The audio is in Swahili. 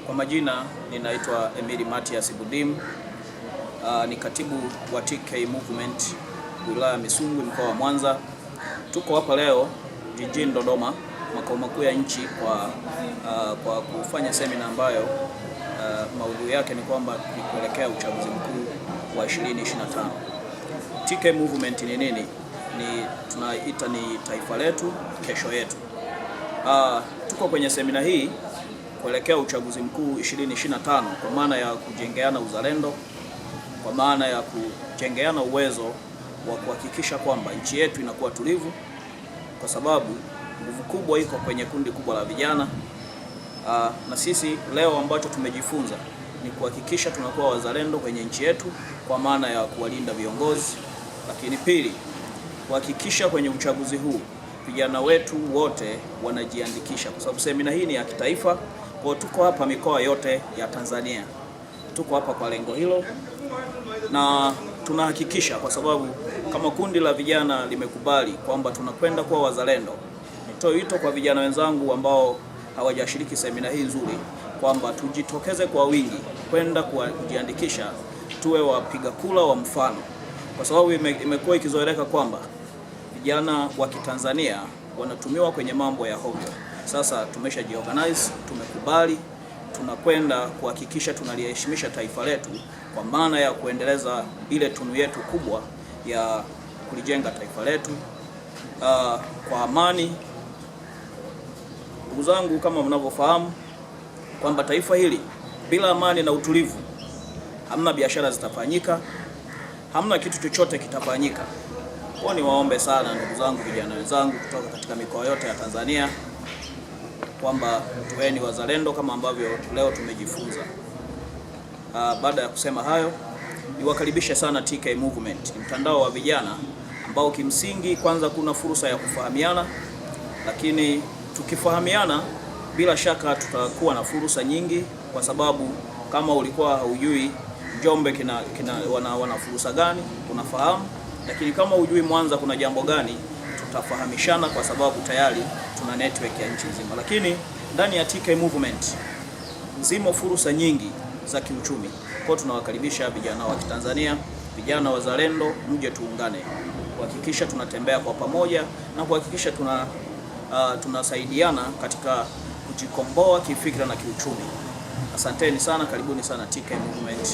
Kwa majina ninaitwa Emili Mathias Budim. Ni katibu wa TK Movement wilaya Misungwi, mkoa wa Mwanza. Tuko hapa leo jijini Dodoma, makao makuu ya nchi kwa kufanya semina ambayo maudhui yake ni kwamba ni kuelekea uchaguzi mkuu wa 2025. TK Movement ni nini? Tunaita ni taifa letu, kesho yetu. Tuko kwenye semina hii kuelekea uchaguzi mkuu 2025 kwa maana ya kujengeana uzalendo, kwa maana ya kujengeana uwezo wa kuhakikisha kwamba nchi yetu inakuwa tulivu, kwa sababu nguvu kubwa iko kwenye kundi kubwa la vijana. Na sisi leo ambacho tumejifunza ni kuhakikisha tunakuwa wazalendo kwenye nchi yetu, kwa maana ya kuwalinda viongozi, lakini pili, kuhakikisha kwenye uchaguzi huu vijana wetu wote wanajiandikisha, kwa sababu semina hii ni ya kitaifa. Kwa tuko hapa mikoa yote ya Tanzania, tuko hapa kwa lengo hilo, na tunahakikisha, kwa sababu kama kundi la vijana limekubali kwamba tunakwenda kuwa wazalendo. Nitoe wito kwa vijana wenzangu ambao hawajashiriki semina hii nzuri, kwamba tujitokeze kwa wingi kwenda kujiandikisha, tuwe wapiga kura wa mfano, kwa sababu imekuwa ikizoeleka kwamba vijana wa Kitanzania wanatumiwa kwenye mambo ya hovyo. Sasa tumeshajiorganize, tumekubali, tunakwenda kuhakikisha tunaliheshimisha taifa letu, kwa maana ya kuendeleza ile tunu yetu kubwa ya kulijenga taifa letu kwa amani. Ndugu zangu, kama mnavyofahamu kwamba taifa hili bila amani na utulivu, hamna biashara zitafanyika, hamna kitu chochote kitafanyika. Kwa niwaombe sana ndugu zangu, vijana wenzangu kutoka katika mikoa yote ya Tanzania, kwamba tuweni wazalendo kama ambavyo leo tumejifunza. Baada ya kusema hayo, niwakaribishe sana TK Movement, mtandao wa vijana ambao kimsingi kwanza kuna fursa ya kufahamiana, lakini tukifahamiana bila shaka tutakuwa na fursa nyingi, kwa sababu kama ulikuwa haujui Njombe wana fursa gani, unafahamu, lakini kama hujui Mwanza kuna jambo gani, tutafahamishana kwa sababu tayari tuna network ya nchi nzima. Lakini ndani ya TK Movement zimo fursa nyingi za kiuchumi. Kwa tunawakaribisha vijana wa Kitanzania, vijana wazalendo, mje tuungane kuhakikisha tunatembea kwa pamoja na kuhakikisha tunasaidiana katika kujikomboa kifikra na kiuchumi. Asanteni sana, karibuni sana TK Movement.